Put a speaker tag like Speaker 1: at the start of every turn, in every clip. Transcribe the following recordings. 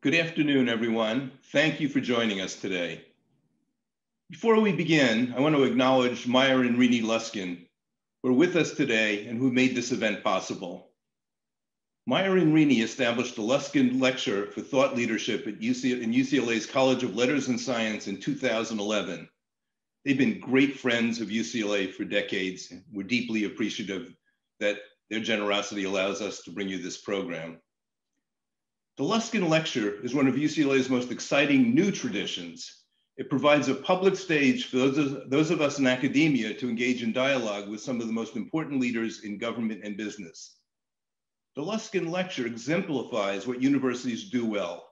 Speaker 1: Good afternoon, everyone. Thank you for joining us today. Before we begin, I want to acknowledge Meyer and Rini Luskin, who are with us today and who made this event possible. Meyer and Rini established the Luskin Lecture for Thought Leadership at UCLA's College of Letters and Science in 2011. They've been great friends of UCLA for decades. We're deeply appreciative that their generosity allows us to bring you this program. The Luskin Lecture is one of UCLA's most exciting new traditions. It provides a public stage for those of us in academia to engage in dialogue with some of the most important leaders in government and business. The Luskin Lecture exemplifies what universities do well: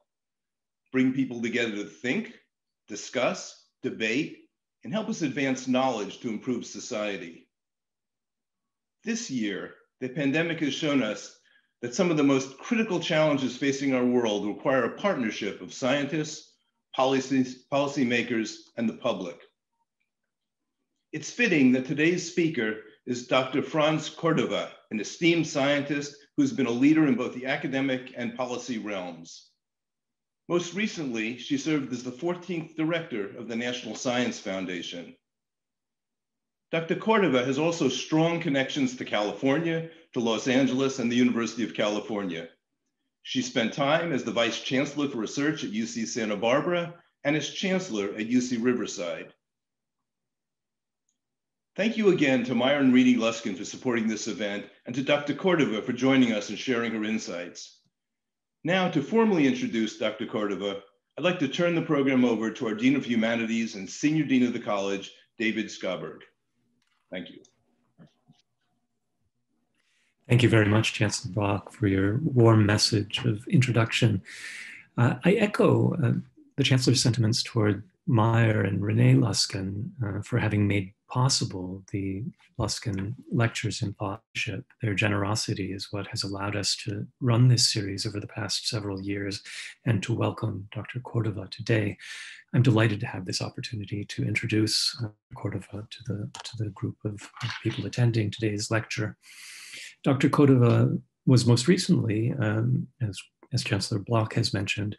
Speaker 1: bring people together to think, discuss, debate, and help us advance knowledge to improve society. This year, the pandemic has shown us that some of the most critical challenges facing our world require a partnership of scientists, policymakers, and the public. It's fitting that today's speaker is Dr. France Córdova, an esteemed scientist who's been a leader in both the academic and policy realms. Most recently, she served as the 14th director of the National Science Foundation. Dr. Córdova has also strong connections to California, to Los Angeles, and the University of California. She spent time as the Vice Chancellor for Research at UC Santa Barbara and as Chancellor at UC Riverside. Thank you again to Meyer and Rini Luskin for supporting this event, and to Dr. Córdova for joining us and sharing her insights. Now, to formally introduce Dr. Córdova, I'd like to turn the program over to our Dean of Humanities and Senior Dean of the College, David Schaberg. Thank you.
Speaker 2: Thank you very much, Chancellor Block, for your warm message of introduction. I echo the Chancellor's sentiments toward Meyer and Renee Luskin for having made possible the Luskin Lectures in Thought Leadership. Their generosity is what has allowed us to run this series over the past several years and to welcome Dr. Córdova today. I'm delighted to have this opportunity to introduce Córdova to the group of people attending today's lecture. Dr. Córdova was most recently, as Chancellor Block has mentioned,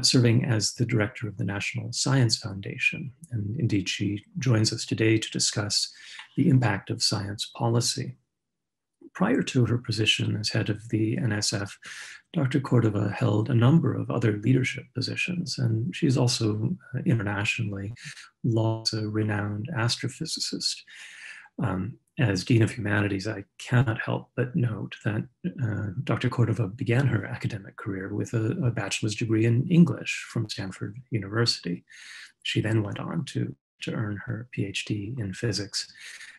Speaker 2: serving as the director of the National Science Foundation. And indeed, she joins us today to discuss the impact of science policy. Prior to her position as head of the NSF, Dr. Córdova held a number of other leadership positions, and she's also internationally a renowned astrophysicist. As Dean of Humanities, I cannot help but note that Dr. Córdova began her academic career with a bachelor's degree in English from Stanford University. She then went on to earn her PhD in physics.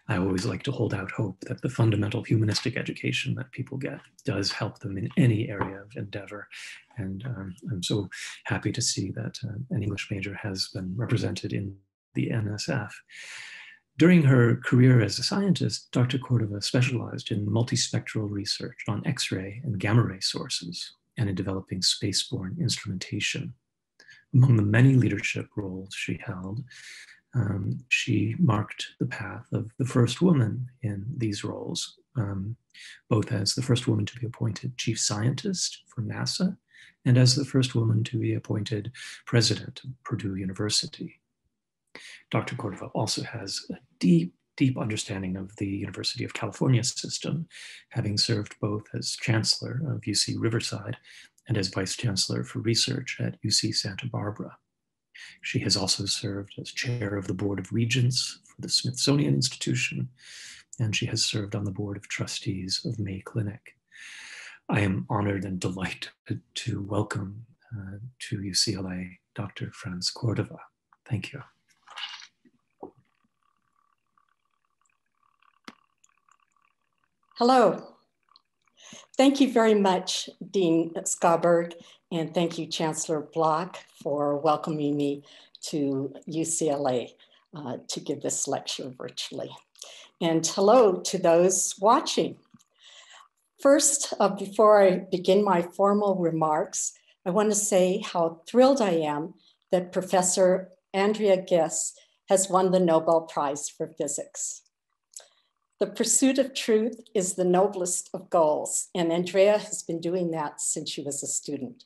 Speaker 2: I always like to hold out hope that the fundamental humanistic education that people get does help them in any area of endeavor. And I'm so happy to see that an English major has been represented in the NSF. During her career as a scientist, Dr. Córdova specialized in multispectral research on X-ray and gamma-ray sources and in developing spaceborne instrumentation. Among the many leadership roles she held, she marked the path of the first woman in these roles, both as the first woman to be appointed chief scientist for NASA and as the first woman to be appointed president of Purdue University. Dr. Córdova also has a deep understanding of the University of California system, having served both as Chancellor of UC Riverside and as Vice Chancellor for Research at UC Santa Barbara. She has also served as Chair of the Board of Regents for the Smithsonian Institution, and she has served on the Board of Trustees of May Clinic. I am honored and delighted to welcome to UCLA Dr. France Córdova. Thank you.
Speaker 3: Hello. Thank you very much, Dean Schaberg, and thank you, Chancellor Block, for welcoming me to UCLA to give this lecture virtually. And hello to those watching. First, before I begin my formal remarks, I want to say how thrilled I am that Professor Andrea Ghez has won the Nobel Prize for Physics. The pursuit of truth is the noblest of goals, and Andrea has been doing that since she was a student.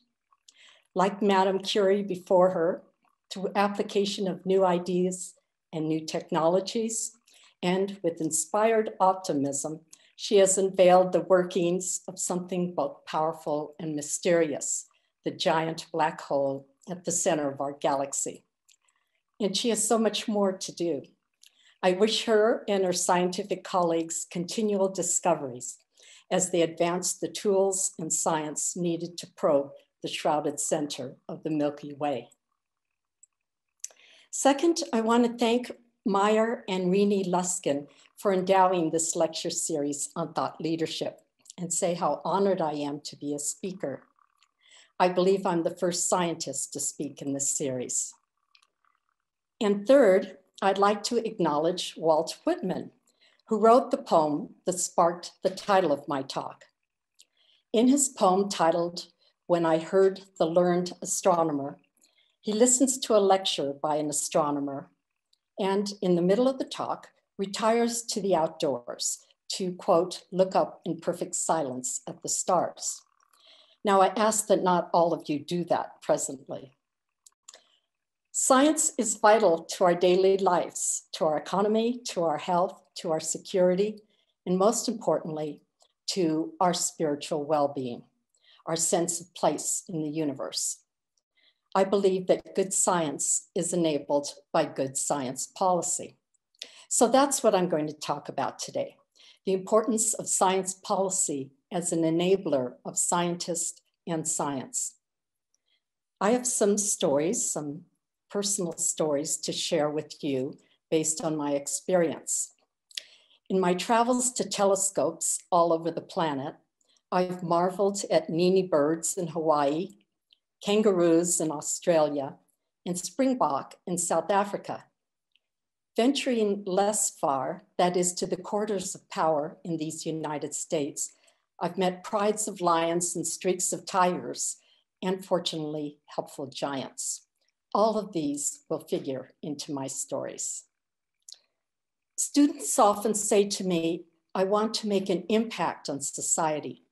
Speaker 3: Like Madame Curie before her, through application of new ideas and new technologies, and with inspired optimism, she has unveiled the workings of something both powerful and mysterious, the giant black hole at the center of our galaxy. And she has so much more to do. I wish her and her scientific colleagues continual discoveries as they advance the tools and science needed to probe the shrouded center of the Milky Way. Second, I want to thank Meyer and Rini Luskin for endowing this lecture series on thought leadership and say how honored I am to be a speaker. I believe I'm the first scientist to speak in this series. And third, I'd like to acknowledge Walt Whitman, who wrote the poem that sparked the title of my talk. In his poem titled, "When I Heard the Learned Astronomer," he listens to a lecture by an astronomer and in the middle of the talk, retires to the outdoors to, quote, look up in perfect silence at the stars. Now, I ask that not all of you do that presently. Science is vital to our daily lives, to our economy, to our health, to our security, and most importantly, to our spiritual well-being, our sense of place in the universe. I believe that good science is enabled by good science policy. So that's what I'm going to talk about today, the importance of science policy as an enabler of scientists and science. I have some stories, some personal stories to share with you based on my experience. In my travels to telescopes all over the planet, I've marveled at Nini birds in Hawaii, kangaroos in Australia, and springbok in South Africa. Venturing less far, that is to the quarters of power in these United States, I've met prides of lions and streaks of tigers, and fortunately, helpful giants. All of these will figure into my stories. Students often say to me, I want to make an impact on society,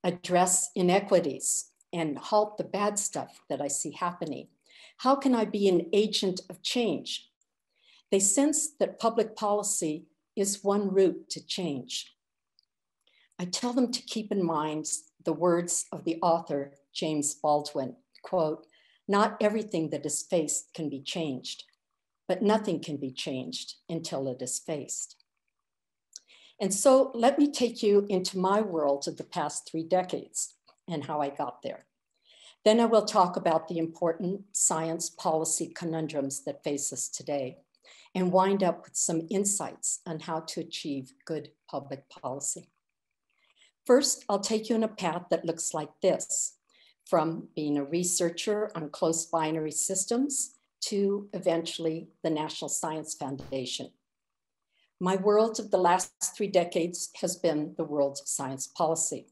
Speaker 3: address inequities, and halt the bad stuff that I see happening. How can I be an agent of change? They sense that public policy is one route to change. I tell them to keep in mind the words of the author, James Baldwin, quote, not everything that is faced can be changed, but nothing can be changed until it is faced. And so let me take you into my world of the past 3 decades and how I got there. Then I will talk about the important science policy conundrums that face us today and wind up with some insights on how to achieve good public policy. First, I'll take you on a path that looks like this, from being a researcher on close binary systems to eventually the National Science Foundation. My world of the last 3 decades has been the world of science policy.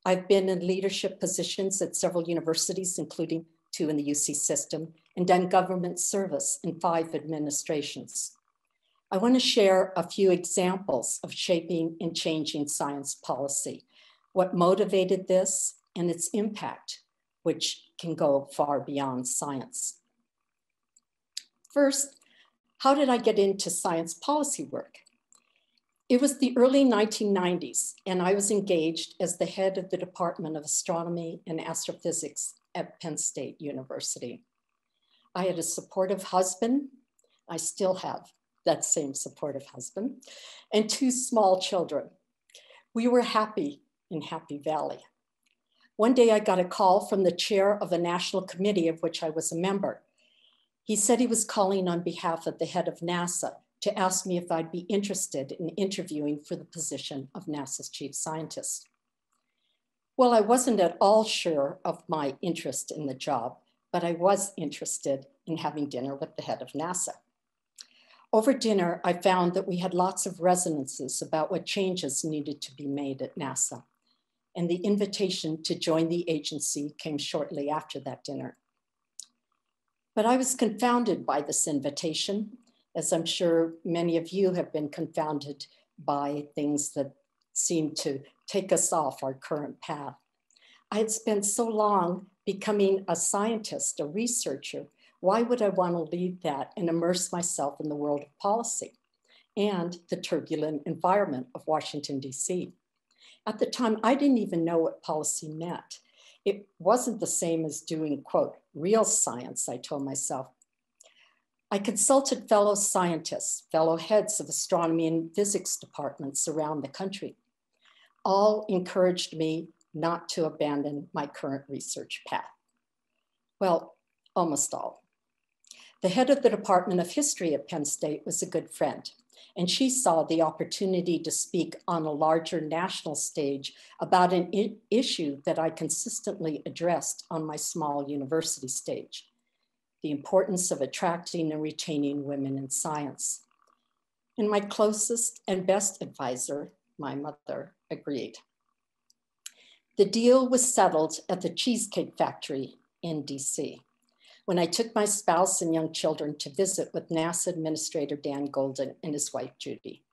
Speaker 3: I've been in leadership positions at several universities, including 2 in the UC system, and done government service in 5 administrations. I want to share a few examples of shaping and changing science policy, what motivated this, and its impact, which can go far beyond science. First, how did I get into science policy work? It was the early 1990s, and I was engaged as the head of the Department of Astronomy and Astrophysics at Penn State University. I had a supportive husband. I still have that same supportive husband, and 2 small children. We were happy in Happy Valley. One day I got a call from the chair of a national committee of which I was a member. He said he was calling on behalf of the head of NASA to ask me if I'd be interested in interviewing for the position of NASA's chief scientist. Well, I wasn't at all sure of my interest in the job, but I was interested in having dinner with the head of NASA. Over dinner, I found that we had lots of resonances about what changes needed to be made at NASA, and the invitation to join the agency came shortly after that dinner. But I was confounded by this invitation, as I'm sure many of you have been confounded by things that seem to take us off our current path. I had spent so long becoming a scientist, a researcher. Why would I want to leave that and immerse myself in the world of policy and the turbulent environment of Washington, D.C.? At the time, I didn't even know what policy meant. It wasn't the same as doing, quote, real science, I told myself. I consulted fellow scientists, fellow heads of astronomy and physics departments around the country. All encouraged me not to abandon my current research path. Well, almost all. The head of the Department of History at Penn State was a good friend, and she saw the opportunity to speak on a larger national stage about an issue that I consistently addressed on my small university stage: the importance of attracting and retaining women in science. And my closest and best advisor, my mother, agreed. The deal was settled at the Cheesecake Factory in DC when I took my spouse and young children to visit with NASA Administrator Dan Golden and his wife, Judy.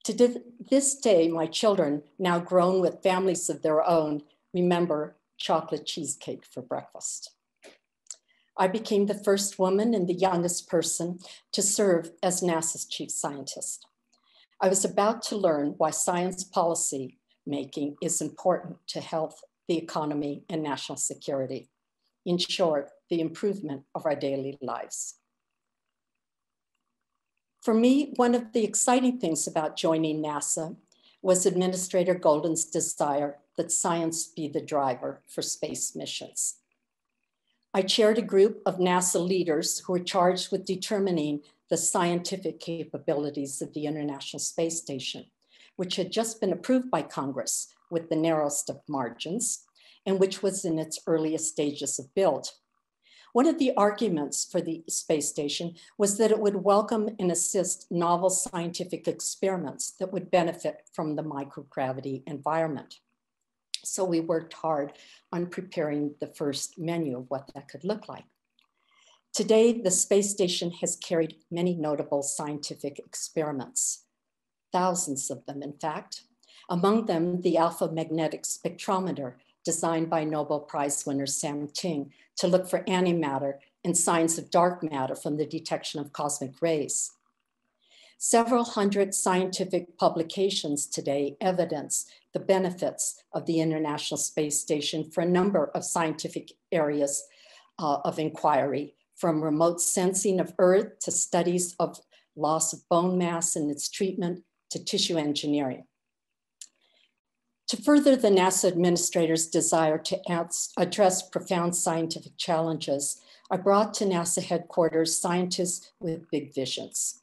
Speaker 3: To this day, my children, now grown with families of their own, remember chocolate cheesecake for breakfast. I became the first woman and the youngest person to serve as NASA's chief scientist. I was about to learn why science policy making is important to health, the economy, and national security. In short, the improvement of our daily lives. For me, one of the exciting things about joining NASA was Administrator Golden's desire that science be the driver for space missions. I chaired a group of NASA leaders who were charged with determining the scientific capabilities of the International Space Station, which had just been approved by Congress with the narrowest of margins, and which was in its earliest stages of build. One of the arguments for the space station was that it would welcome and assist novel scientific experiments that would benefit from the microgravity environment. So we worked hard on preparing the first menu of what that could look like. Today, the space station has carried many notable scientific experiments, thousands of them, in fact. Among them, the alpha magnetic spectrometer, designed by Nobel Prize winner Sam Ting to look for antimatter and signs of dark matter from the detection of cosmic rays. Several hundred scientific publications today evidence the benefits of the International Space Station for a number of scientific areas of inquiry, from remote sensing of Earth to studies of loss of bone mass and its treatment to tissue engineering. To further the NASA administrator's desire to address profound scientific challenges, I brought to NASA headquarters scientists with big visions.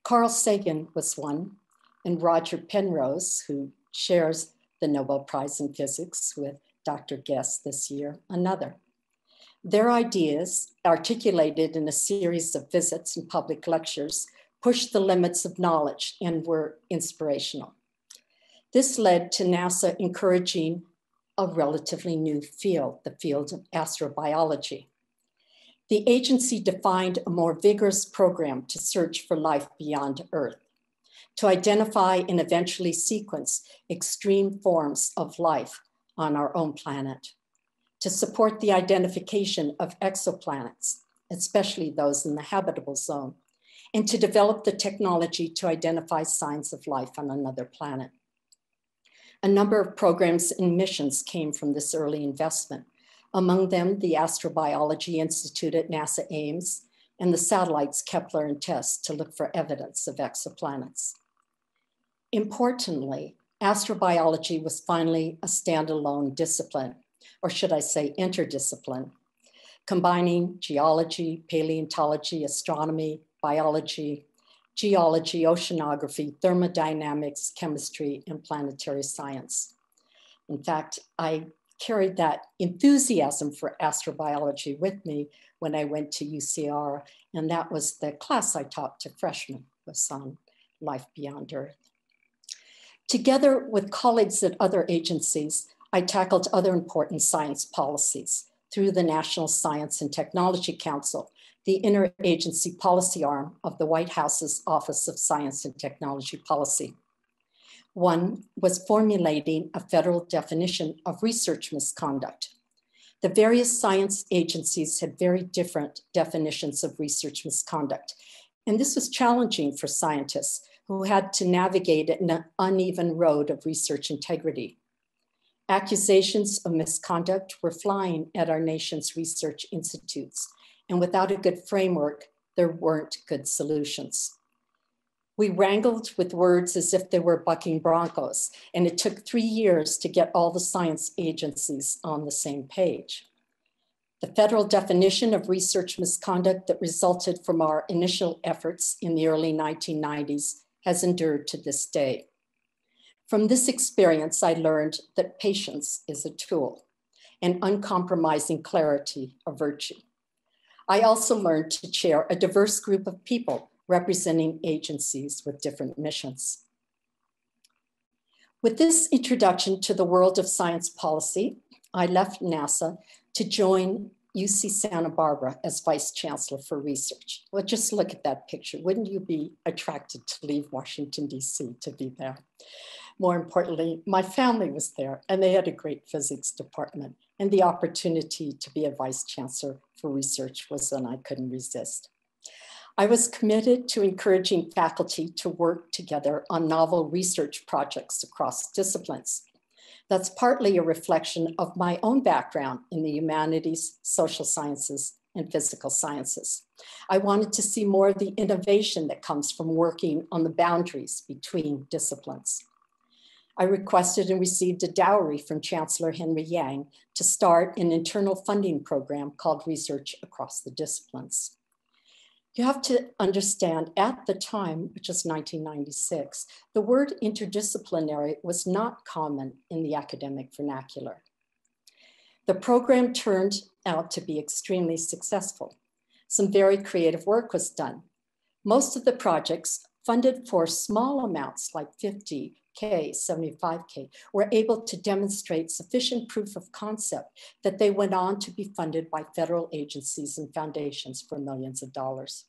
Speaker 3: Carl Sagan was one, and Roger Penrose, who shares the Nobel Prize in Physics with Dr. Guest this year, another. Their ideas, articulated in a series of visits and public lectures, pushed the limits of knowledge and were inspirational. This led to NASA encouraging a relatively new field, the field of astrobiology. The agency defined a more vigorous program to search for life beyond Earth, to identify and eventually sequence extreme forms of life on our own planet, to support the identification of exoplanets, especially those in the habitable zone, and to develop the technology to identify signs of life on another planet. A number of programs and missions came from this early investment, among them the Astrobiology Institute at NASA Ames and the satellites Kepler and TESS to look for evidence of exoplanets. Importantly, astrobiology was finally a standalone discipline, or should I say interdiscipline, combining geology, paleontology, astronomy, biology, geology, oceanography, thermodynamics, chemistry, and planetary science. In fact, I carried that enthusiasm for astrobiology with me when I went to UCR, and that was the class I taught to freshmen, was on life beyond Earth. Together with colleagues at other agencies, I tackled other important science policies through the National Science and Technology Council, the interagency policy arm of the White House's Office of Science and Technology Policy. One was formulating a federal definition of research misconduct. The various science agencies had very different definitions of research misconduct, and this was challenging for scientists who had to navigate an uneven road of research integrity. Accusations of misconduct were flying at our nation's research institutes, and without a good framework, there weren't good solutions. We wrangled with words as if they were bucking broncos, and it took 3 years to get all the science agencies on the same page. The federal definition of research misconduct that resulted from our initial efforts in the early 1990s has endured to this day. From this experience, I learned that patience is a tool and uncompromising clarity a virtue. I also learned to chair a diverse group of people representing agencies with different missions. With this introduction to the world of science policy, I left NASA to join UC Santa Barbara as Vice Chancellor for Research. Well, just look at that picture. Wouldn't you be attracted to leave Washington, DC to be there? More importantly, my family was there and they had a great physics department, and the opportunity to be a Vice Chancellor for Research was one I couldn't resist. I was committed to encouraging faculty to work together on novel research projects across disciplines. That's partly a reflection of my own background in the humanities, social sciences, and physical sciences. I wanted to see more of the innovation that comes from working on the boundaries between disciplines. I requested and received a dowry from Chancellor Henry Yang to start an internal funding program called Research Across the Disciplines. You have to understand, at the time, which is 1996, the word interdisciplinary was not common in the academic vernacular. The program turned out to be extremely successful. Some very creative work was done. Most of the projects, funded for small amounts like 50K, 75K, were able to demonstrate sufficient proof of concept that they went on to be funded by federal agencies and foundations for millions of dollars.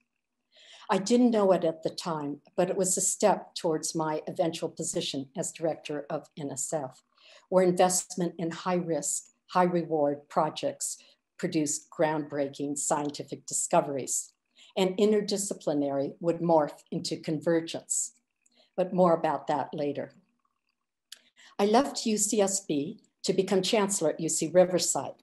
Speaker 3: I didn't know it at the time, but it was a step towards my eventual position as director of NSF, where investment in high-risk, high-reward projects produced groundbreaking scientific discoveries, and interdisciplinary would morph into convergence. But more about that later. I left UCSB to become chancellor at UC Riverside.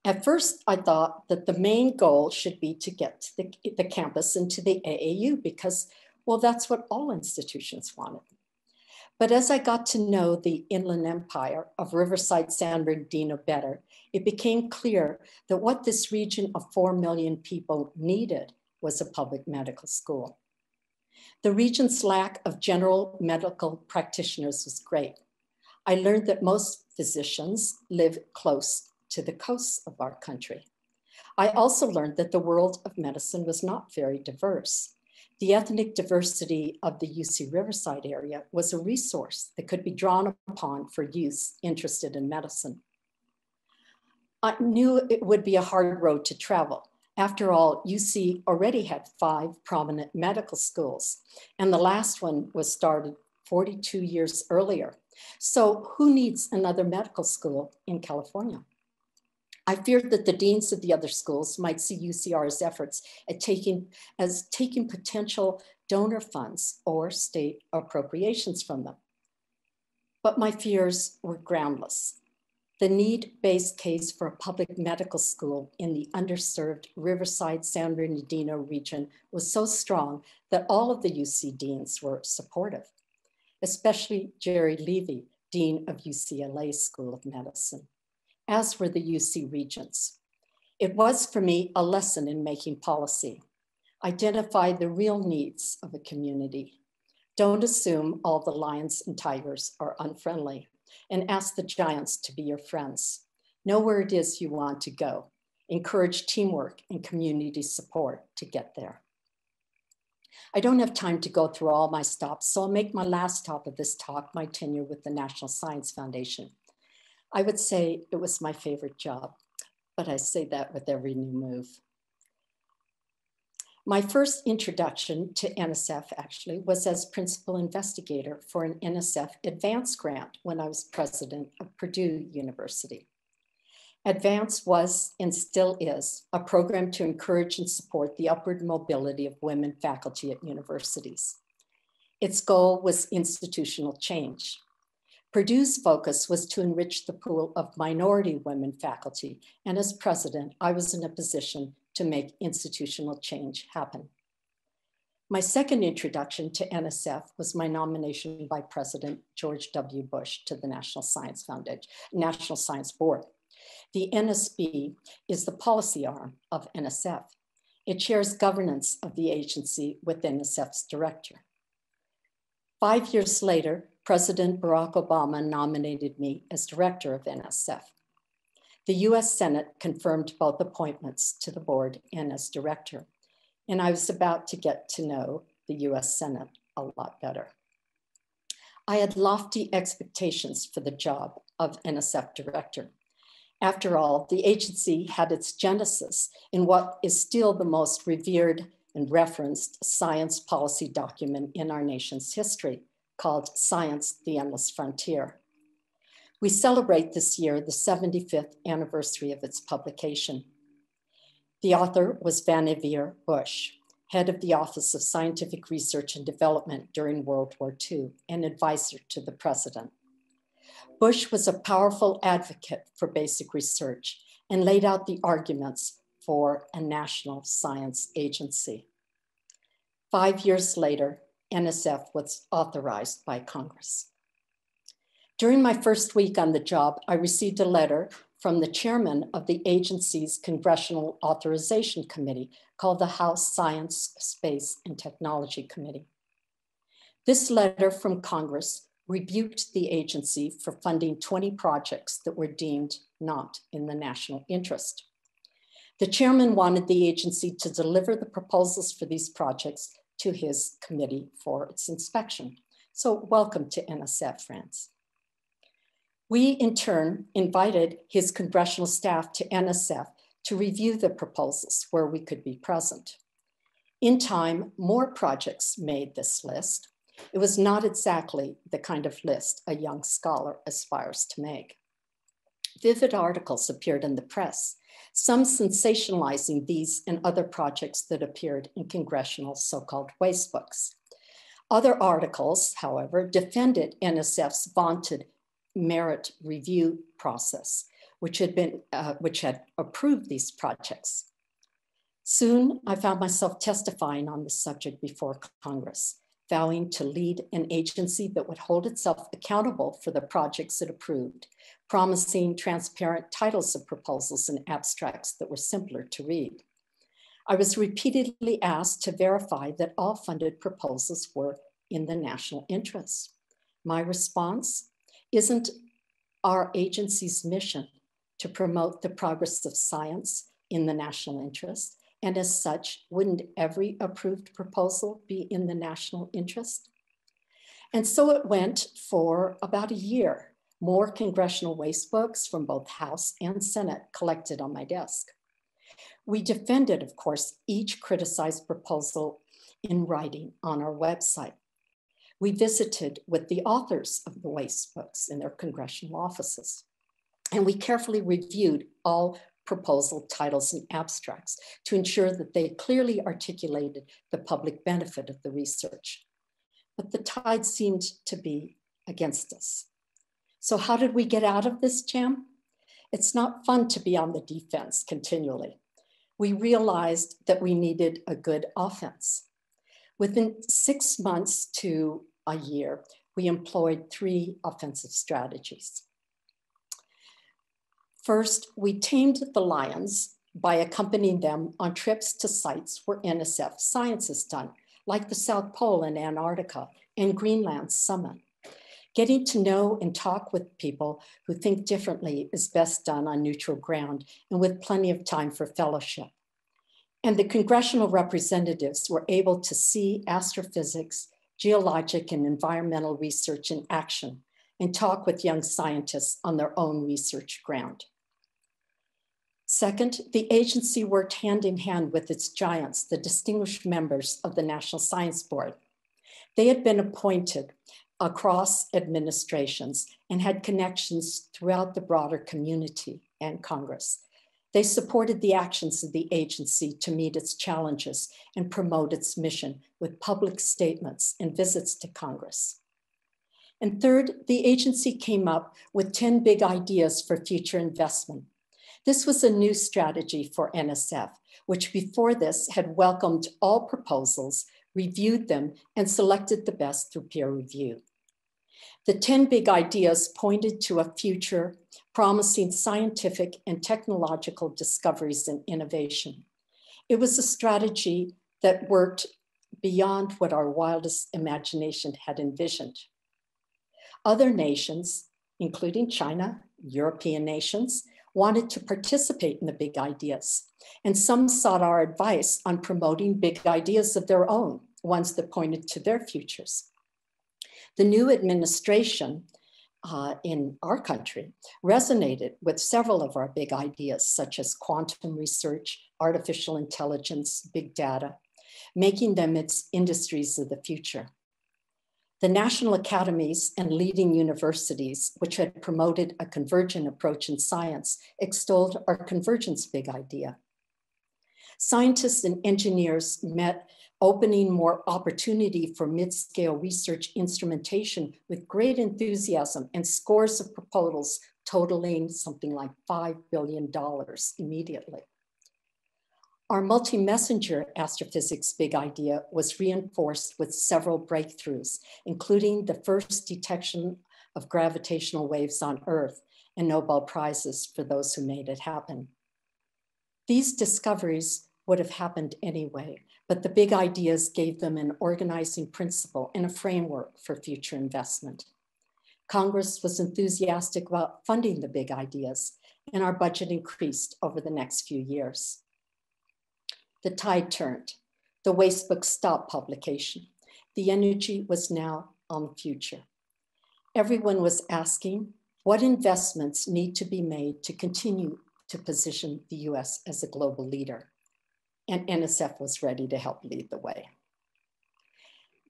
Speaker 3: At first, I thought that the main goal should be to get the campus into the AAU because, well, that's what all institutions wanted. But as I got to know the inland empire of Riverside, San Bernardino better, it became clear that what this region of 4 million people needed was a public medical school. The region's lack of general medical practitioners was great. I learned that most physicians live close to the coasts of our country. I also learned that the world of medicine was not very diverse. The ethnic diversity of the UC Riverside area was a resource that could be drawn upon for youths interested in medicine. I knew it would be a hard road to travel. After all, UC already had 5 prominent medical schools, and the last one was started 42 years earlier. So who needs another medical school in California? I feared that the deans of the other schools might see UCR's efforts at taking potential donor funds or state appropriations from them. But my fears were groundless. The need-based case for a public medical school in the underserved Riverside, San Bernardino region was so strong that all of the UC deans were supportive, especially Jerry Levy, Dean of UCLA School of Medicine, as were the UC regents. It was for me a lesson in making policy. Identify the real needs of a community. Don't assume all the lions and tigers are unfriendly, and ask the giants to be your friends. Know where it is you want to go. Encourage teamwork and community support to get there. I don't have time to go through all my stops, so I'll make my last stop of this talk my tenure with the National Science Foundation. I would say it was my favorite job, but I say that with every new move. My first introduction to NSF actually was as principal investigator for an NSF Advance grant when I was president of Purdue University. Advance was and still is a program to encourage and support the upward mobility of women faculty at universities. Its goal was institutional change. Purdue's focus was to enrich the pool of minority women faculty, and as president, I was in a position to make institutional change happen. My second introduction to NSF was my nomination by President George W. Bush to the National Science Board. The NSB is the policy arm of NSF. It shares governance of the agency with NSF's director. 5 years later, President Barack Obama nominated me as director of NSF. The US Senate confirmed both appointments to the board and as director, and I was about to get to know the US Senate a lot better. I had lofty expectations for the job of NSF director. After all, the agency had its genesis in what is still the most revered and referenced science policy document in our nation's history, called Science, the Endless Frontier. We celebrate this year the 75th anniversary of its publication. The author was Vannevar Bush, head of the Office of Scientific Research and Development during World War II and advisor to the president. Bush was a powerful advocate for basic research and laid out the arguments for a national science agency. 5 years later, NSF was authorized by Congress. During my first week on the job, I received a letter from the chairman of the agency's Congressional Authorization Committee called the House Science, Space, and Technology Committee. This letter from Congress rebuked the agency for funding 20 projects that were deemed not in the national interest. The chairman wanted the agency to deliver the proposals for these projects to his committee for its inspection. So welcome to NSF, France. We, in turn, invited his congressional staff to NSF to review the proposals where we could be present. In time, more projects made this list. It was not exactly the kind of list a young scholar aspires to make. Vivid articles appeared in the press, some sensationalizing these and other projects that appeared in congressional so-called waste books. Other articles, however, defended NSF's vaunted merit review process, which had approved these projects. Soon, I found myself testifying on the subject before Congress, vowing to lead an agency that would hold itself accountable for the projects it approved, promising transparent titles of proposals and abstracts that were simpler to read. I was repeatedly asked to verify that all funded proposals were in the national interest. My response: isn't our agency's mission to promote the progress of science in the national interest? And as such, wouldn't every approved proposal be in the national interest? And so it went for about a year. More congressional waste books from both House and Senate collected on my desk. We defended, of course, each criticized proposal in writing on our website. We visited with the authors of the waste books in their congressional offices. And we carefully reviewed all proposal titles and abstracts to ensure that they clearly articulated the public benefit of the research. But the tide seemed to be against us. So how did we get out of this jam? It's not fun to be on the defense continually. We realized that we needed a good offense. Within 6 months to a year, we employed 3 offensive strategies. First, we tamed the lions by accompanying them on trips to sites where NSF science is done, like the South Pole and Antarctica and Greenland's summit. Getting to know and talk with people who think differently is best done on neutral ground and with plenty of time for fellowship. And the congressional representatives were able to see astrophysics, geologic and environmental research in action and talk with young scientists on their own research ground. Second, the agency worked hand in hand with its giants, the distinguished members of the National Science Board. They had been appointed across administrations and had connections throughout the broader community and Congress. They supported the actions of the agency to meet its challenges and promote its mission with public statements and visits to Congress. And third, the agency came up with 10 big ideas for future investment. This was a new strategy for NSF, which before this had welcomed all proposals, reviewed them, and selected the best through peer review. The 10 big ideas pointed to a future promising scientific and technological discoveries and innovation. It was a strategy that worked beyond what our wildest imagination had envisioned. Other nations, including China, European nations, wanted to participate in the big ideas, and some sought our advice on promoting big ideas of their own, ones that pointed to their futures. The new administration in our country resonated with several of our big ideas, such as quantum research, artificial intelligence, big data, making them its industries of the future. The national academies and leading universities, which had promoted a convergent approach in science, extolled our convergence big idea. Scientists and engineers met, opening more opportunity for mid-scale research instrumentation with great enthusiasm and scores of proposals totaling something like $5 billion immediately. Our multi-messenger astrophysics big idea was reinforced with several breakthroughs, including the first detection of gravitational waves on Earth and Nobel Prizes for those who made it happen. These discoveries would have happened anyway, but the big ideas gave them an organizing principle and a framework for future investment. Congress was enthusiastic about funding the big ideas, and our budget increased over the next few years. The tide turned. The Wastebook stopped publication. The energy was now on the future. Everyone was asking what investments need to be made to continue to position the US as a global leader. And NSF was ready to help lead the way.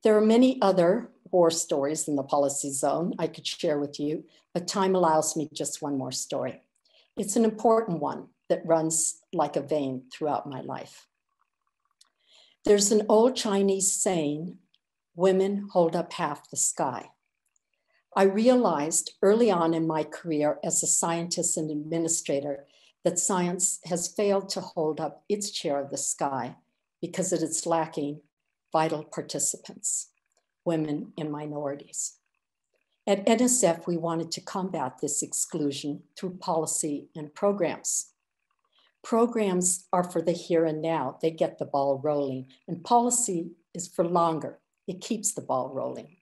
Speaker 3: There are many other war stories in the policy zone I could share with you, but time allows me just one more story. It's an important one that runs like a vein throughout my life. There's an old Chinese saying, women hold up half the sky. I realized early on in my career as a scientist and administrator that science has failed to hold up its share of the sky because it is lacking vital participants, women and minorities. At NSF, we wanted to combat this exclusion through policy and programs. Programs are for the here and now. They get the ball rolling, and policy is for longer. It keeps the ball rolling.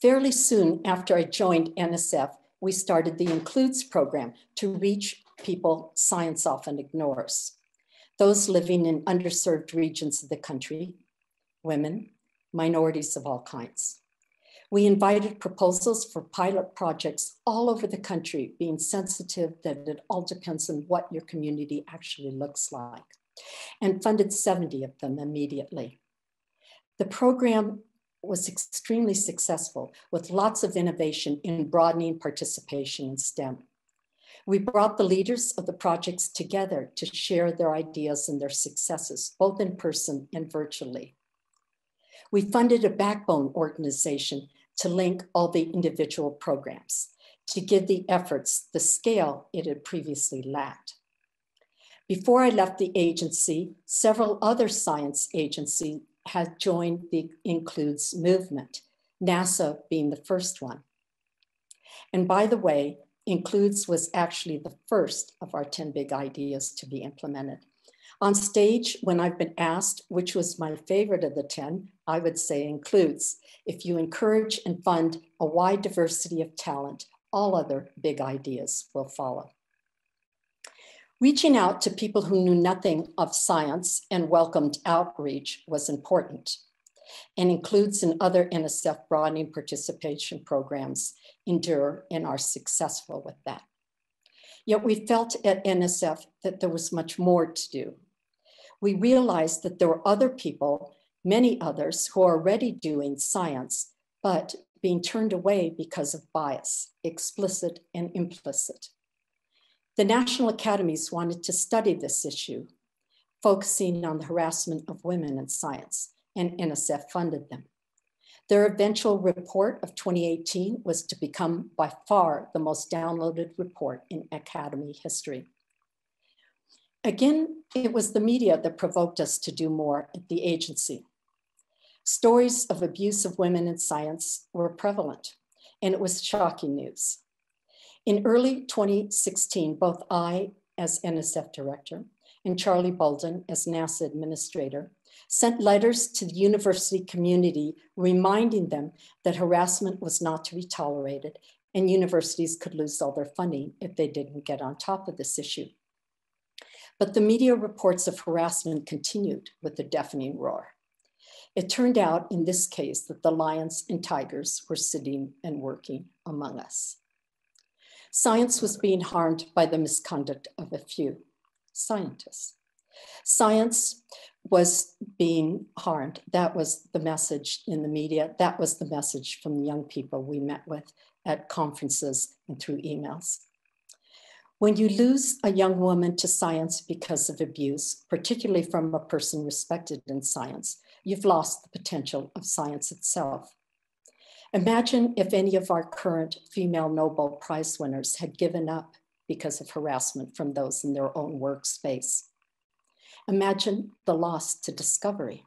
Speaker 3: Fairly soon after I joined NSF, we started the Includes program to reach people science often ignores. Those living in underserved regions of the country, women, minorities of all kinds. We invited proposals for pilot projects all over the country, being sensitive that it all depends on what your community actually looks like, and funded 70 of them immediately. The program was extremely successful with lots of innovation in broadening participation in STEM. We brought the leaders of the projects together to share their ideas and their successes, both in person and virtually. We funded a backbone organization to link all the individual programs, to give the efforts the scale it had previously lacked. Before I left the agency, several other science agencies had joined the Includes movement, NASA being the first one. And by the way, Includes was actually the first of our 10 big ideas to be implemented. On stage, when I've been asked which was my favorite of the 10, I would say Includes. If you encourage and fund a wide diversity of talent, all other big ideas will follow. Reaching out to people who knew nothing of science and welcomed outreach was important, and Includes and other NSF broadening participation programs endure and are successful with that. Yet we felt at NSF that there was much more to do. We realized that there were other people, many others, who are already doing science, but being turned away because of bias, explicit and implicit. The national academies wanted to study this issue, focusing on the harassment of women in science, and NSF funded them. Their eventual report of 2018 was to become by far the most downloaded report in academy history. Again, it was the media that provoked us to do more at the agency. Stories of abuse of women in science were prevalent, and it was shocking news. In early 2016, both I, as NSF director, and Charlie Bolden, as NASA administrator, sent letters to the university community reminding them that harassment was not to be tolerated and universities could lose all their funding if they didn't get on top of this issue. But the media reports of harassment continued with a deafening roar. It turned out in this case that the lions and tigers were sitting and working among us. Science was being harmed by the misconduct of a few scientists. Science was being harmed. That was the message in the media. That was the message from the young people we met with at conferences and through emails. When you lose a young woman to science because of abuse, particularly from a person respected in science, you've lost the potential of science itself. Imagine if any of our current female Nobel Prize winners had given up because of harassment from those in their own workspace. Imagine the loss to discovery.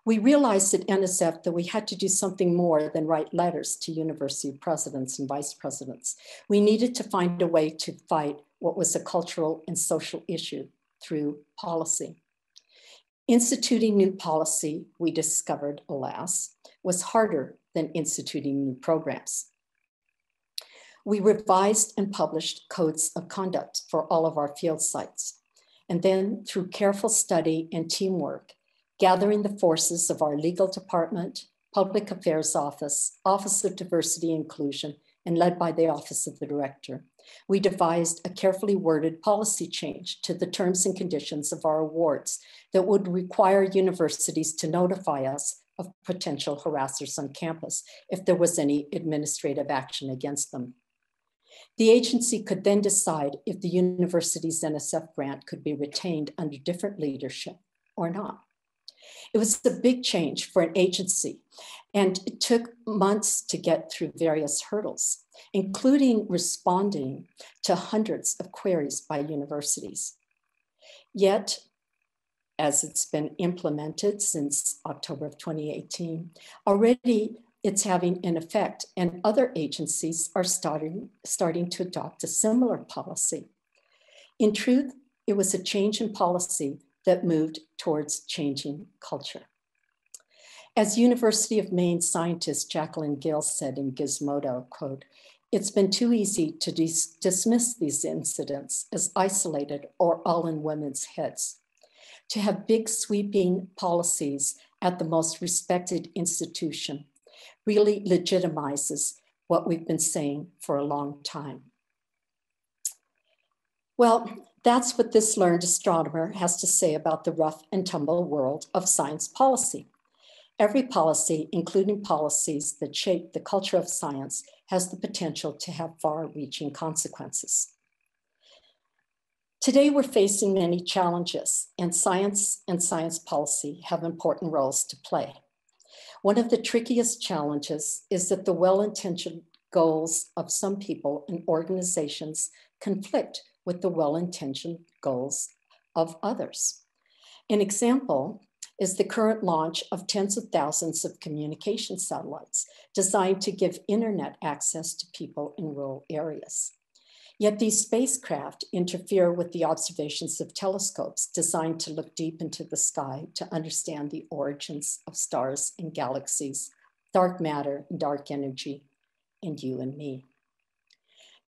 Speaker 3: We realized at NSF that we had to do something more than write letters to university presidents and vice presidents. We needed to find a way to fight what was a cultural and social issue through policy. Instituting new policy, we discovered, alas, was harder than instituting new programs. We revised and published codes of conduct for all of our field sites. And then through careful study and teamwork, gathering the forces of our legal department, public affairs office, Office of Diversity and Inclusion, and led by the Office of the Director, we devised a carefully worded policy change to the terms and conditions of our awards that would require universities to notify us of potential harassers on campus if there was any administrative action against them. The agency could then decide if the university's NSF grant could be retained under different leadership or not. It was a big change for an agency, and it took months to get through various hurdles, including responding to hundreds of queries by universities. Yet, as it's been implemented since October of 2018, already it's having an effect, and other agencies are starting to adopt a similar policy. In truth, it was a change in policy that moved towards changing culture. As University of Maine scientist Jacqueline Gill said in Gizmodo, quote, "It's been too easy to dismiss these incidents as isolated or all in women's heads. To have big sweeping policies at the most respected institution really legitimizes what we've been saying for a long time." Well, that's what this learned astronomer has to say about the rough and tumble world of science policy. Every policy, including policies that shape the culture of science, has the potential to have far-reaching consequences. Today, we're facing many challenges, and science policy have important roles to play. One of the trickiest challenges is that the well-intentioned goals of some people and organizations conflict with the well-intentioned goals of others. An example is the current launch of tens of thousands of communication satellites designed to give internet access to people in rural areas. Yet these spacecraft interfere with the observations of telescopes designed to look deep into the sky to understand the origins of stars and galaxies, dark matter and dark energy, and you and me.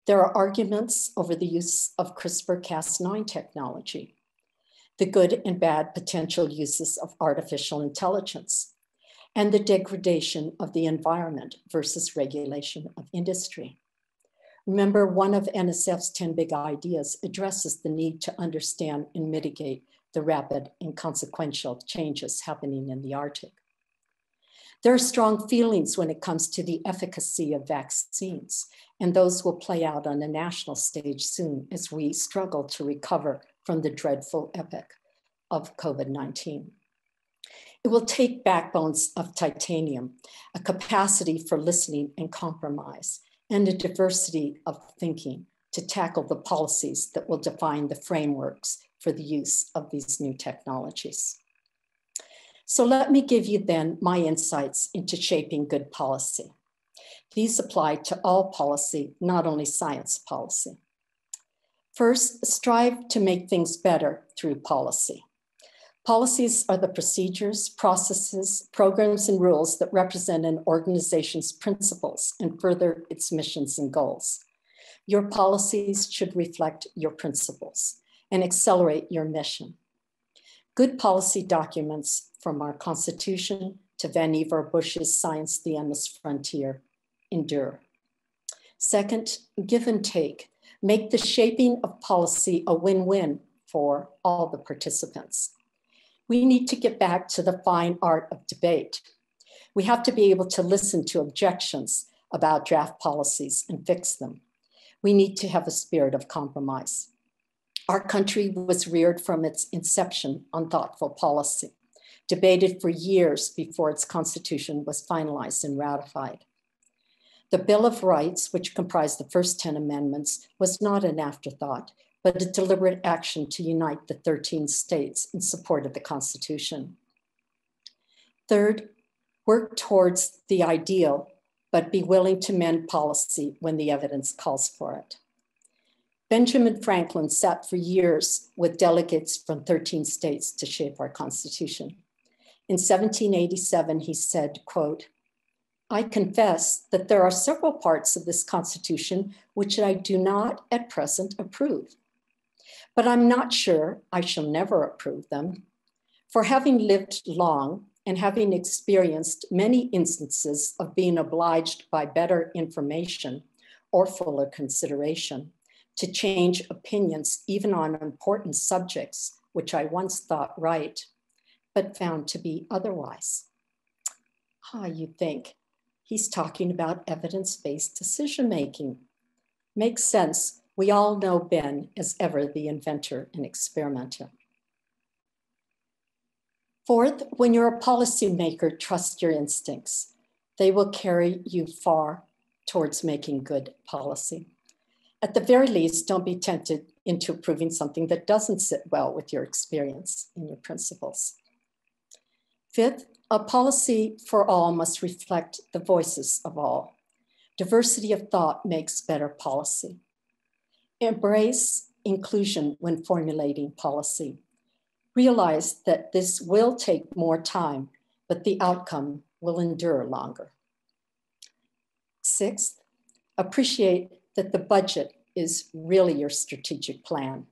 Speaker 3: There are arguments over the use of CRISPR-Cas9 technology, the good and bad potential uses of artificial intelligence, and the degradation of the environment versus regulation of industry. Remember, one of NSF's 10 big ideas addresses the need to understand and mitigate the rapid and consequential changes happening in the Arctic. There are strong feelings when it comes to the efficacy of vaccines, and those will play out on a national stage soon as we struggle to recover from the dreadful epic of COVID-19. It will take backbones of titanium, a capacity for listening and compromise, and a diversity of thinking to tackle the policies that will define the frameworks for the use of these new technologies. So let me give you then my insights into shaping good policy. These apply to all policy, not only science policy. First, strive to make things better through policy. Policies are the procedures, processes, programs, and rules that represent an organization's principles and further its missions and goals. Your policies should reflect your principles and accelerate your mission. Good policy documents, from our Constitution to Vannevar Bush's Science, the Endless Frontier, endure. Second, give and take. Make the shaping of policy a win-win for all the participants. We need to get back to the fine art of debate. We have to be able to listen to objections about draft policies and fix them. We need to have a spirit of compromise. Our country was reared from its inception on thoughtful policy, debated for years before its constitution was finalized and ratified. The Bill of Rights, which comprised the first 10 amendments, was not an afterthought, but a deliberate action to unite the 13 states in support of the Constitution. Third, work towards the ideal, but be willing to mend policy when the evidence calls for it. Benjamin Franklin sat for years with delegates from 13 states to shape our Constitution. In 1787, he said, quote, "I confess that there are several parts of this Constitution which I do not at present approve, but I'm not sure I shall never approve them. For having lived long and having experienced many instances of being obliged by better information or fuller consideration to change opinions even on important subjects, which I once thought right, but found to be otherwise." You think he's talking about evidence-based decision-making. Makes sense. We all know Ben as ever the inventor and experimenter. Fourth, when you're a policymaker, trust your instincts. They will carry you far towards making good policy. At the very least, don't be tempted into approving something that doesn't sit well with your experience and your principles. Fifth, a policy for all must reflect the voices of all. Diversity of thought makes better policy. Embrace inclusion when formulating policy. Realize that this will take more time, but the outcome will endure longer. Sixth, appreciate that the budget is really your strategic plan.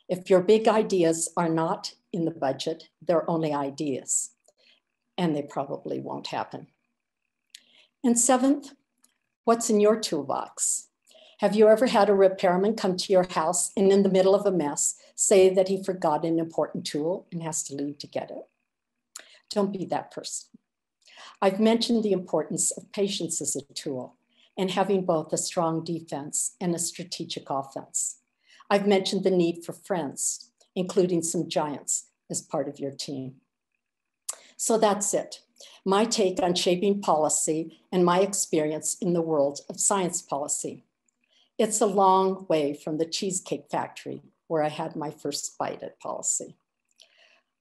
Speaker 3: If your big ideas are not in the budget, they're only ideas, and they probably won't happen. And seventh, what's in your toolbox? Have you ever had a repairman come to your house and in the middle of a mess say that he forgot an important tool and has to leave to get it? Don't be that person. I've mentioned the importance of patience as a tool and having both a strong defense and a strategic offense. I've mentioned the need for friends, including some giants, as part of your team. So that's it. My take on shaping policy and my experience in the world of science policy. It's a long way from the Cheesecake Factory where I had my first bite at policy.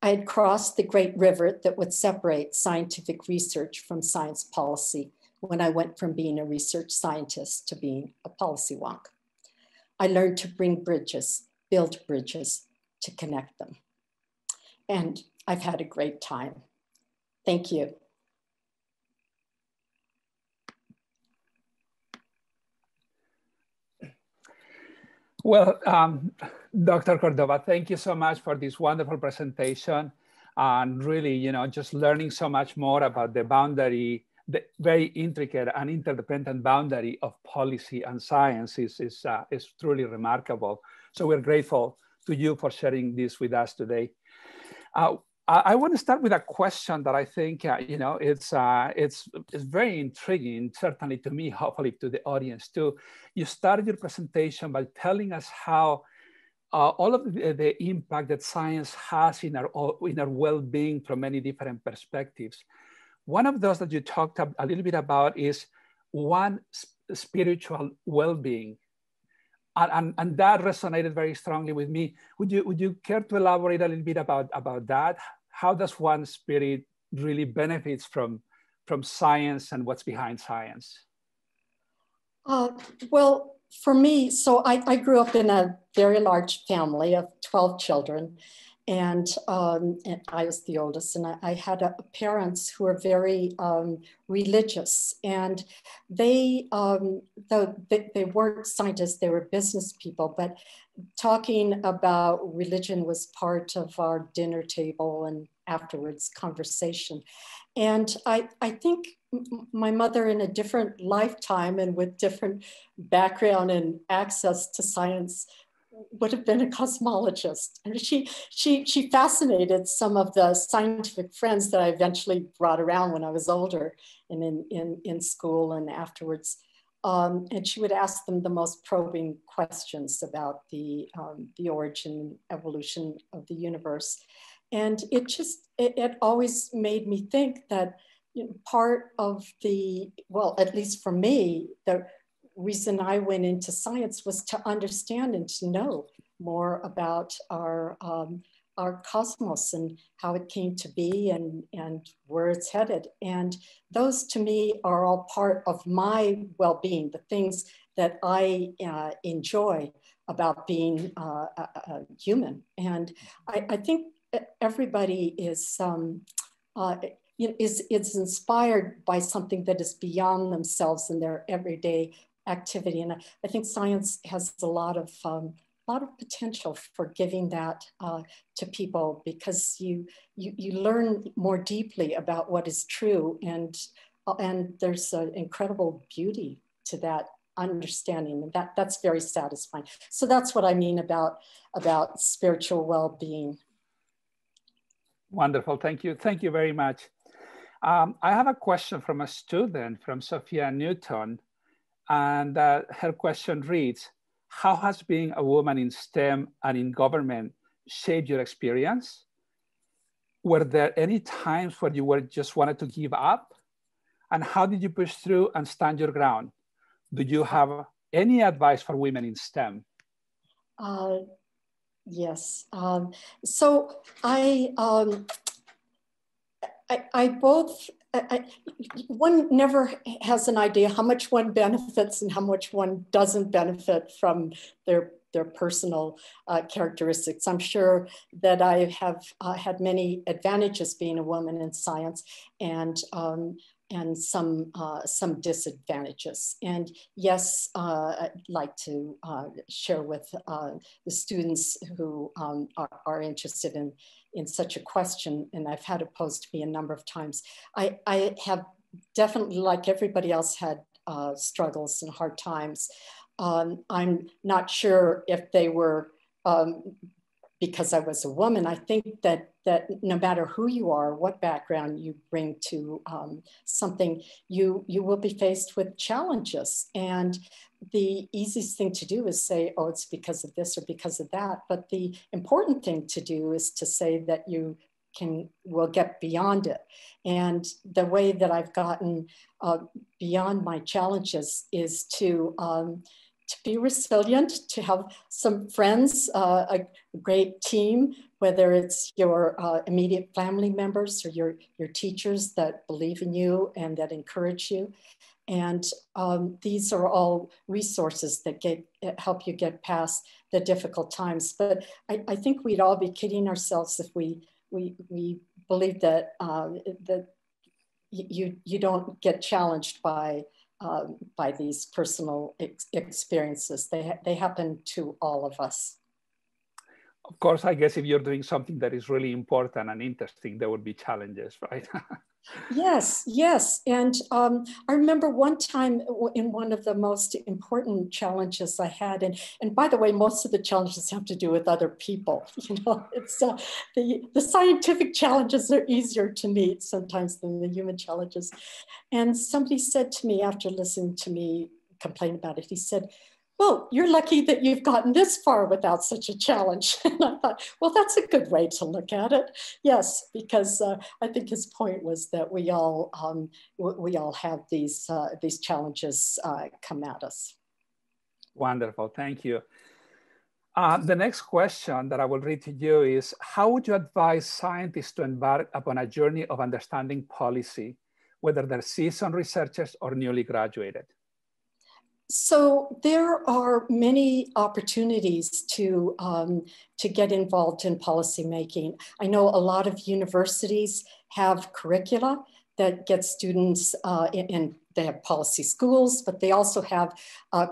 Speaker 3: I had crossed the great river that would separate scientific research from science policy when I went from being a research scientist to being a policy wonk. I learned to build bridges to connect them. And I've had a great time. Thank you.
Speaker 4: Well, Dr. Córdova, thank you so much for this wonderful presentation and really, just learning so much more about the boundary the very intricate and interdependent boundary of policy and science is truly remarkable. So we're grateful to you for sharing this with us today. I want to start with a question that I think it's very intriguing, certainly to me, hopefully to the audience too. You started your presentation by telling us how all of the impact that science has in our well-being from many different perspectives. One of those that you talked a little bit about is one, spiritual well-being. And that resonated very strongly with me. Would you care to elaborate a little bit about that? How does one's spirit really benefits from science and what's behind science?
Speaker 3: Well, for me, so I grew up in a very large family of 12 children, and I was the oldest, and I had parents who were very religious, and they weren't scientists, they were business people, but talking about religion was part of our dinner table and afterwards conversation. And I think my mother, in a different lifetime and with different background and access to science, would have been a cosmologist. And she fascinated some of the scientific friends that I eventually brought around when I was older and in school and afterwards. And she would ask them the most probing questions about the origin, evolution of the universe. And it always made me think that part of at least for me, the reason I went into science was to understand and to know more about our cosmos and how it came to be and where it's headed. And those to me are all part of my well-being, the things that I enjoy about being a human. And I think everybody is inspired by something that is beyond themselves in their everyday activity. And I think science has a lot of potential for giving that to people, because you learn more deeply about what is true, and there's an incredible beauty to that understanding, and that's very satisfying. So that's what I mean about spiritual well-being.
Speaker 4: Wonderful, thank you very much. I have a question from a student, from Sophia Newton, and her question reads, how has being a woman in STEM and in government shaped your experience? Were there any times where you just wanted to give up? And how did you push through and stand your ground? Do you have any advice for women in STEM?
Speaker 3: Yes. So one never has an idea how much one benefits and how much one doesn't benefit from their personal characteristics. I'm sure that I have had many advantages being a woman in science, and some disadvantages. And yes, I'd like to share with the students who are interested in such a question, and I've had it posed to me a number of times. I have definitely, like everybody else, had struggles and hard times. I'm not sure if they were because I was a woman. I think that no matter who you are, what background you bring to something, you will be faced with challenges. And the easiest thing to do is say, oh, it's because of this or because of that. But the important thing to do is to say that you will get beyond it. And the way that I've gotten beyond my challenges is to be resilient, to have some friends, a great team, whether it's your immediate family members or your teachers that believe in you and that encourage you. And these are all resources that help you get past the difficult times. But I think we'd all be kidding ourselves if we believe that you don't get challenged by these personal experiences. They happen to all of us.
Speaker 4: Of course, I guess if you're doing something that is really important and interesting, there would be challenges, right?
Speaker 3: Yes, yes. And I remember one time in one of the most important challenges I had, and by the way, most of the challenges have to do with other people. You know, it's the scientific challenges are easier to meet sometimes than the human challenges. And somebody said to me after listening to me complain about it, he said, well, you're lucky that you've gotten this far without such a challenge. And I thought, well, that's a good way to look at it. Yes, because I think his point was that we all have these challenges come at us.
Speaker 4: Wonderful, thank you. The next question that I will read to you is, how would you advise scientists to embark upon a journey of understanding policy, whether they're seasoned researchers or newly graduated?
Speaker 3: So there are many opportunities to get involved in policymaking. I know a lot of universities have curricula that get students in. They have policy schools, but they also have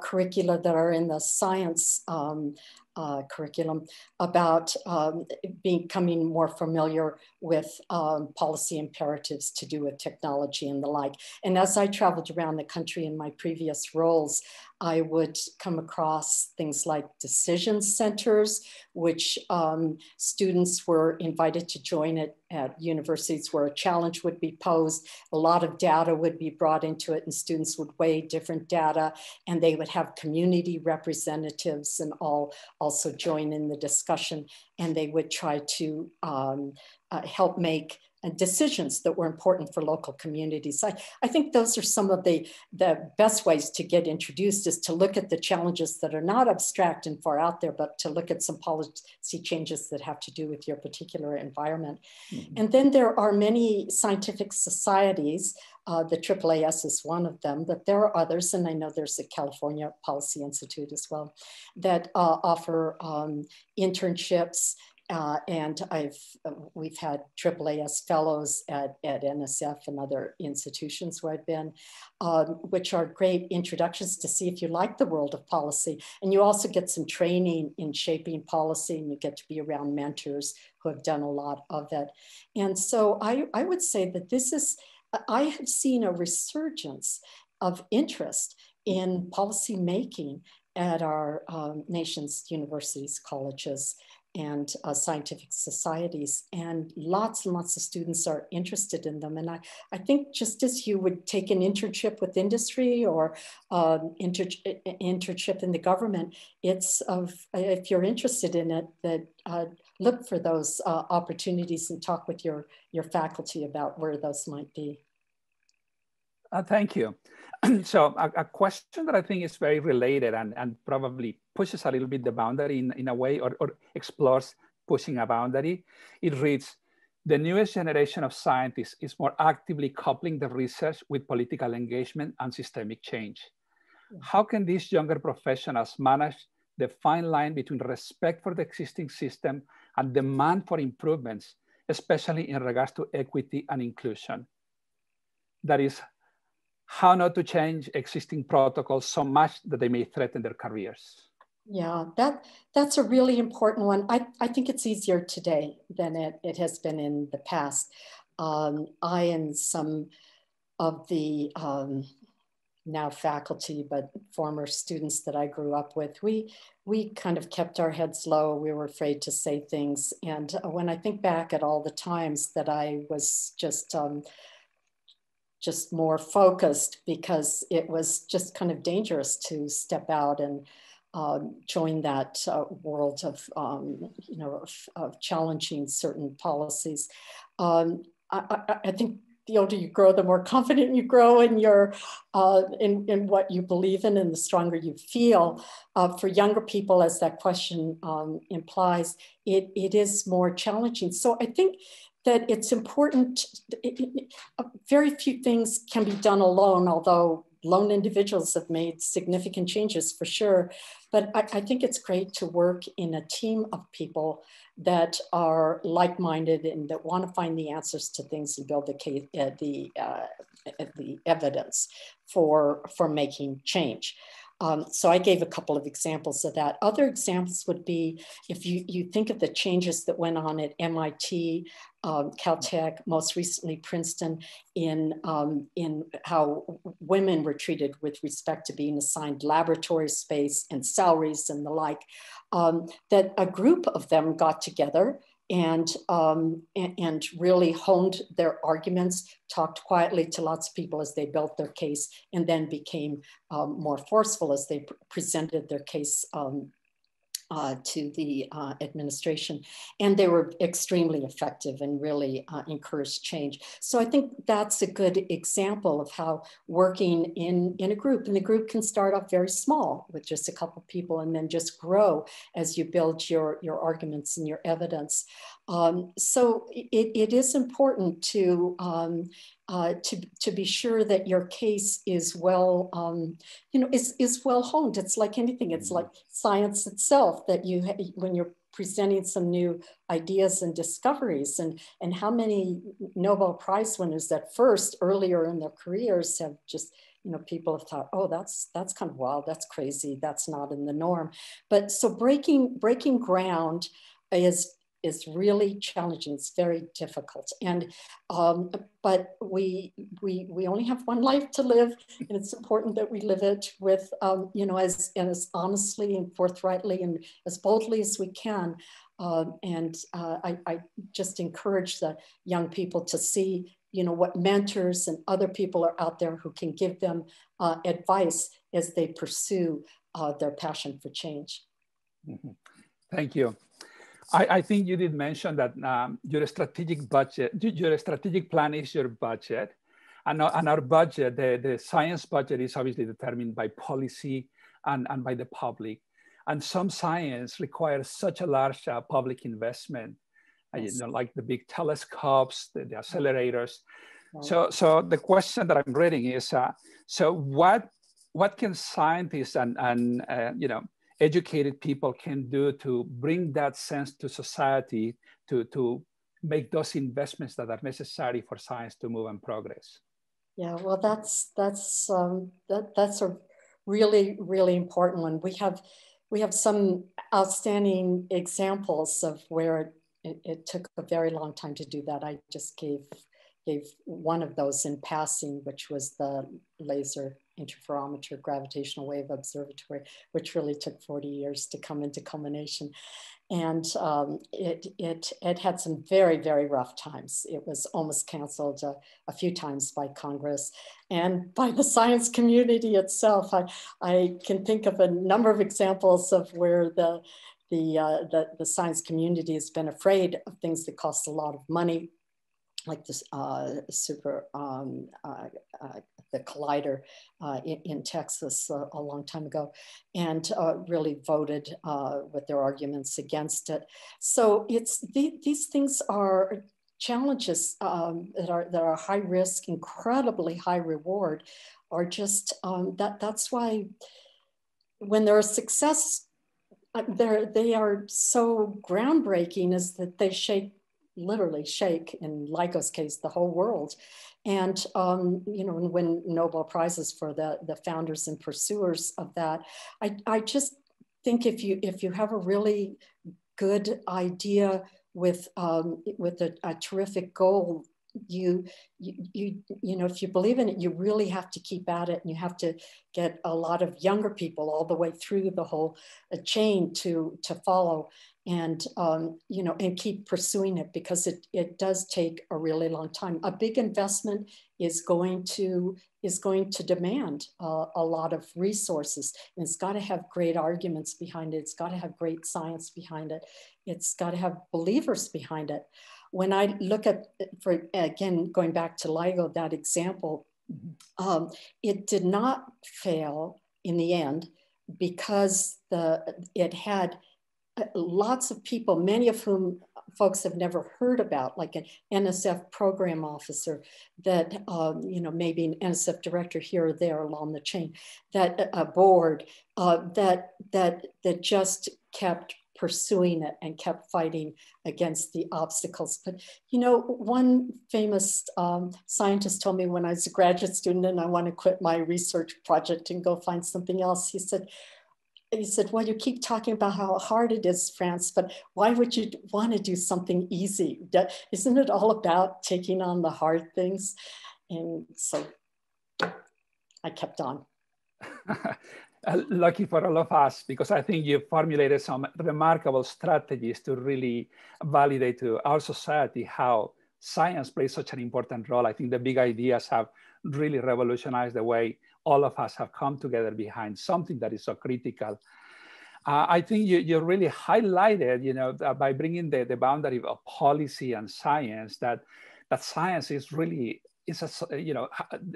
Speaker 3: curricula that are in the science curriculum about becoming more familiar with policy imperatives to do with technology and the like. And as I traveled around the country in my previous roles, I would come across things like decision centers, which students were invited to join at universities where a challenge would be posed. A lot of data would be brought into it and students would weigh different data, and they would have community representatives and also join in the discussion, and they would try to help make decisions that were important for local communities. I think those are some of the best ways to get introduced, is to look at the challenges that are not abstract and far out there, but to look at some policy changes that have to do with your particular environment. Mm-hmm. And then there are many scientific societies. The AAAS is one of them, but there are others, and I know there's a California Policy Institute as well, that offer internships. And we've had AAAS fellows at NSF and other institutions where I've been, which are great introductions to see if you like the world of policy. And you also get some training in shaping policy, and you get to be around mentors who have done a lot of it. And so I would say that I have seen a resurgence of interest in policy making at our nation's universities, colleges, and scientific societies, and lots of students are interested in them. And I think just as you would take an internship with industry or internship in the government, it's if you're interested in it, that look for those opportunities and talk with your faculty about where those might be.
Speaker 4: Thank you. So a question that I think is very related and probably pushes a little bit the boundary in a way, or explores pushing a boundary. It reads, the newest generation of scientists is more actively coupling the research with political engagement and systemic change. How can these younger professionals manage the fine line between respect for the existing system and demand for improvements, especially in regards to equity and inclusion? That is, how not to change existing protocols so much that they may threaten their careers.
Speaker 3: Yeah, that's a really important one. I think it's easier today than it has been in the past. I and some of the now faculty, but former students that I grew up with, we kind of kept our heads low. We were afraid to say things. And when I think back at all the times that I was just more focused, because it was just kind of dangerous to step out and join that world of, of challenging certain policies. I think the older you grow, the more confident you grow in your in what you believe in, and the stronger you feel. For younger people, as that question implies, it is more challenging. So I think that it's important. Very few things can be done alone, although lone individuals have made significant changes for sure. But I think it's great to work in a team of people that are like-minded and that want to find the answers to things and build the evidence for making change. So I gave a couple of examples of that. Other examples would be if you think of the changes that went on at MIT, Caltech, most recently Princeton, in how women were treated with respect to being assigned laboratory space and salaries and the like, that a group of them got together and really honed their arguments, talked quietly to lots of people as they built their case, and then became more forceful as they presented their case to the administration. And they were extremely effective and really encouraged change. So I think that's a good example of how working in a group, and the group can start off very small with just a couple of people and then just grow as you build your arguments and your evidence. So it is important to be sure that your case is well, is well honed. It's like anything. It's like science itself, that when you're presenting some new ideas and discoveries, and how many Nobel Prize winners that first, earlier in their careers, have just, people have thought, oh, that's kind of wild, that's crazy, that's not in the norm. But so breaking ground is really challenging. It's very difficult. And, but we only have one life to live, and it's important that we live it with, as honestly and forthrightly and as boldly as we can. I just encourage the young people to see, what mentors and other people are out there who can give them advice as they pursue their passion for change.
Speaker 4: Mm-hmm. Thank you. I think you did mention that your strategic budget, your strategic plan is your budget. And our budget, the science budget, is obviously determined by policy and by the public. And some science requires such a large public investment,
Speaker 3: Yes.
Speaker 4: Like the big telescopes, the accelerators.
Speaker 3: Right.
Speaker 4: So the question that I'm reading is, so what can scientists and educated people can do to bring that sense to society, to make those investments that are necessary for science to move and progress?
Speaker 3: Yeah, well, that's a really, really important one. We have some outstanding examples of where it took a very long time to do that. I just gave one of those in passing, which was the laser interferometer gravitational wave observatory, which really took 40 years to come into culmination. And it had some very, very rough times. It was almost canceled a few times by Congress and by the science community itself. I can think of a number of examples of where the science community has been afraid of things that cost a lot of money, like this the collider in Texas a long time ago, and really voted with their arguments against it. So these things are challenges that are high risk, incredibly high reward, are just that's why when they're a success, they are so groundbreaking, is that they literally shake, in LIGO's case, the whole world. And when Nobel Prizes for the founders and pursuers of that, I just think if you have a really good idea with a terrific goal, if you believe in it, you really have to keep at it, and you have to get a lot of younger people all the way through the whole chain to follow, and and keep pursuing it, because it does take a really long time. A big investment is going to demand a lot of resources, and it's got to have great arguments behind it. It's got to have great science behind it. It's got to have believers behind it. When I look at, again, going back to LIGO, that example, it did not fail in the end, because it had lots of people, many of whom folks have never heard about, like an NSF program officer that, maybe an NSF director here or there along the chain, that a board that just kept pursuing it and kept fighting against the obstacles. But, you know, one famous scientist told me when I was a graduate student and I want to quit my research project and go find something else, he said, well, you keep talking about how hard it is, France, but why would you want to do something easy? Isn't it all about taking on the hard things? And so I kept on.
Speaker 4: Lucky for all of us, because I think you formulated some remarkable strategies to really validate to our society how science plays such an important role. I think the big ideas have really revolutionized the way all of us have come together behind something that is so critical. I think you really highlighted, you know, by bringing the boundary of policy and science, that science is really, you know,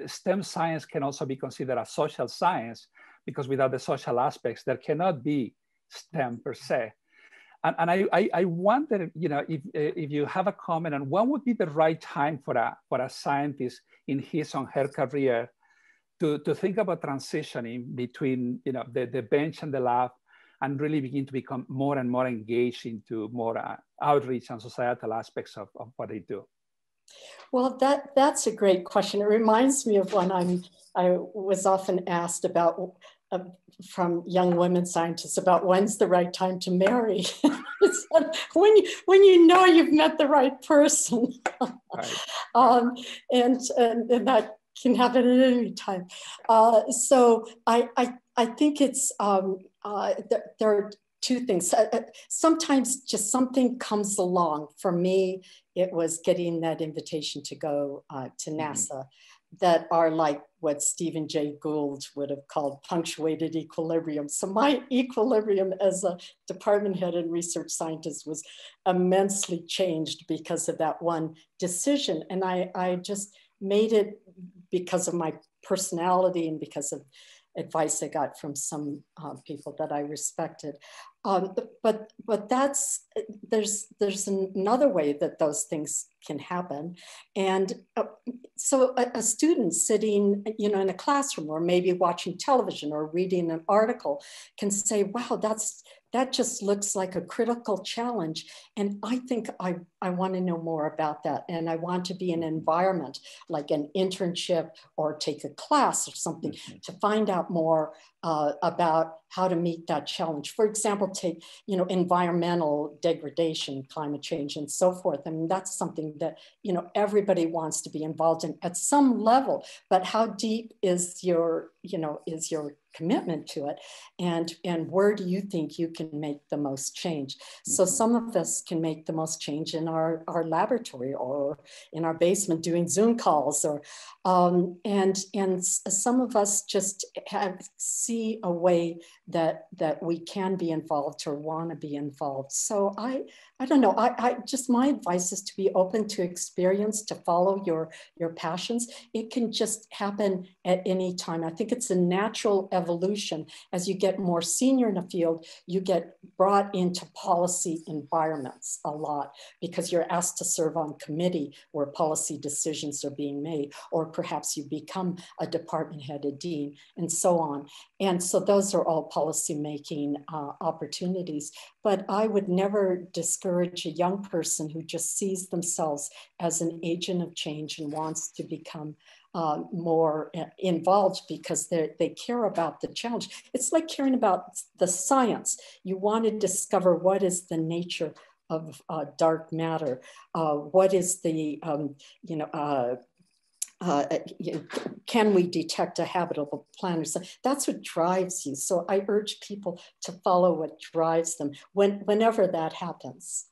Speaker 4: STEM science can also be considered a social science, because without the social aspects, there cannot be STEM per se. And I wonder, you know, if you have a comment on when would be the right time for a scientist in his or her career to think about transitioning between, you know, the bench and the lab, and really begin to become more and more engaged into more outreach and societal aspects of what they do?
Speaker 3: Well, that's a great question. It reminds me of when I was often asked about from young women scientists about when's the right time to marry. when you know you've met the right person. Right. And that can happen at any time. So I think it's there are two things. Sometimes just something comes along. For me, it was getting that invitation to go to NASA, that are like what Stephen Jay Gould would have called punctuated equilibrium. So my equilibrium as a department head and research scientist was immensely changed because of that one decision. And I just made it because of my personality and because of advice I got from some people that I respected. But there's another way that those things can happen. And so a student sitting, you know, in a classroom or maybe watching television or reading an article can say, wow, that just looks like a critical challenge. And I think I want to know more about that. And I want to be in an environment like an internship or take a class or something to find out more about how to meet that challenge. For example, take, you know, environmental degradation, climate change, and so forth. I mean, that's something that, you know, everybody wants to be involved in at some level, but how deep is your, you know, is your commitment to it, and where do you think you can make the most change? So some of us can make the most change in our laboratory or in our basement doing Zoom calls, or and some of us just see a way that we can be involved or want to be involved. So I don't know. I just, my advice is to be open to experience, to follow your passions. It can just happen at any time. I think it's a natural evolution. As you get more senior in a field, you get brought into policy environments a lot because you're asked to serve on committee where policy decisions are being made, or perhaps you become a department head, a dean, and so on. And so those are all policy-making opportunities. But I would never discourage a young person who just sees themselves as an agent of change and wants to become more involved because they care about the challenge. It's like caring about the science. You want to discover what is the nature of dark matter, what is the, can we detect a habitable planet? So that's what drives you. So I urge people to follow what drives them whenever that happens.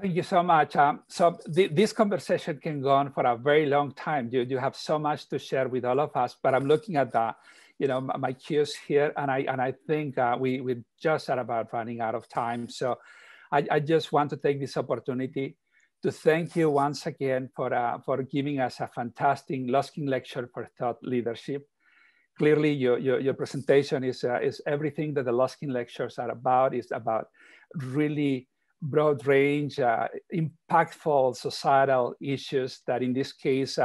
Speaker 4: Thank you so much. So this conversation can go on for a very long time. You have so much to share with all of us, but I'm looking at the, my cues here, and I think we just are about running out of time. So I just want to take this opportunity to thank you once again for giving us a fantastic Luskin lecture for thought leadership. Clearly, your presentation is everything that the Luskin lectures are about. It's about really broad range, impactful societal issues that in this case,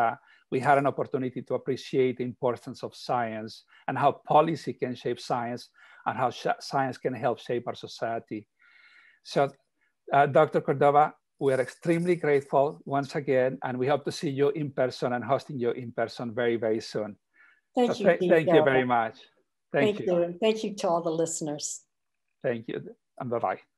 Speaker 4: we had an opportunity to appreciate the importance of science and how policy can shape science and how science can help shape our society. So Dr. Córdova, we are extremely grateful once again, and we hope to see you in person and hosting you in person very, very soon.
Speaker 3: Thank you.
Speaker 4: Thank you very much. Thank you.
Speaker 3: And thank you to all the listeners.
Speaker 4: Thank you, and bye-bye.